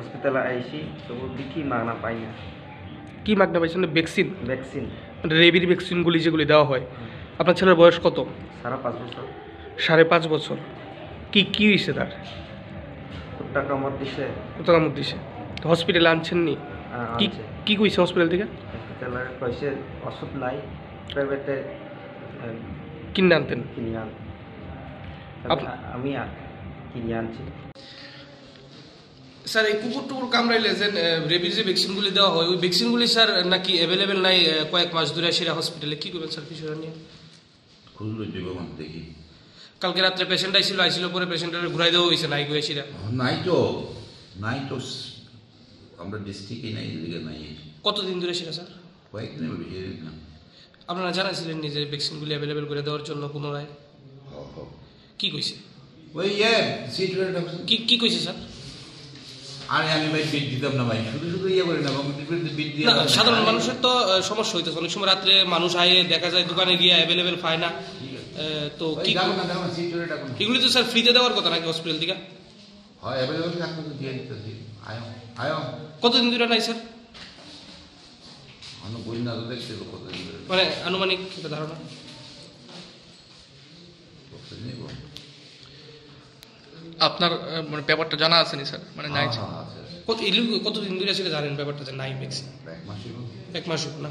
হসপিটালে আইসি তো দেখি মাগনা পাই না। কি মাগনা পাইছেন? ভ্যাকসিন? ভ্যাকসিন, মানে রেবির ভ্যাকসিনগুলি যেগুলি দেওয়া হয়। আপনার ছেলের বয়স কত? 5.5 বছর। 5.5 বছর। কি কি হয়েছে তার? টাকা মত দিছে। কত কামড় দিছে? তো হসপিটালে আনছেন নি? কি কি কইছে হসপিটাল থেকে? হসপিটালে কইছে ওষুধ নাই, প্রাইভেটে কিনে আনতেন। কিনে আন। আমি কিনে আনছি। স্যার এই কুকুর টুকুর কামড়াইলে যে রেবির যে ভ্যাকসিনগুলি দেওয়া হয় ওই ভ্যাকসিনগুলি স্যার নাকি অ্যাভেলেবেল নাই কয়েক মাস ধরে সেরা হসপিটালে, কি করবেন স্যার বিষয়টা নিয়ে? খুঁজলো জীবন দেখি। কালকে রাত্রে পেশেন্ট আইছিল পরে পেশেন্টের ঘুরাই দেওয়া হয়েছে নাই গুয়ে সেরা। নাই তো আমরা ডিস্ট্রিক্টে নাই, এদিকে নাই। কতদিন ধরে সেরা স্যার? কয়েকদিনের বেশি দিন না। আপনারা জানাইছিলেন নিজে ভ্যাকসিনগুলি অ্যাভেলেবেল করে দেওয়ার জন্য পুনরায়? কি কইছে? ওই কি কইছে স্যার? আরে আমি ভাই বিট দিতাম না ভাই, শুধু করে না বিট দিয়ে। সাধারণ মানুষের তো সমস্যা হইতেছে, অনেক সময় রাত্রে মানুষ আয়ে দেখা যায় দোকানে গিয়ে অ্যাভেলেবেল পায় না। তো কি এগুলি তো স্যার ফ্রিতে দেওয়ার কথা নাকি হসপিটাল থেকে? হয় অ্যাভেলেবল থাকলে তো দিয়ে দিতেছি। আয়ো কতদিন ধরে নাই স্যার? আমি বই না তো দেখছি কতদিন ধরে, মানে আনুমানিক একটা ধারণা। আপনার মানে ব্যাপারটা জানা আছে নি স্যার? মানে নাই কতদিন ধরে সেটা জানেন ব্যাপারটা যে নাই ভ্যাকসিন? 1 মাস। 1 মাস না?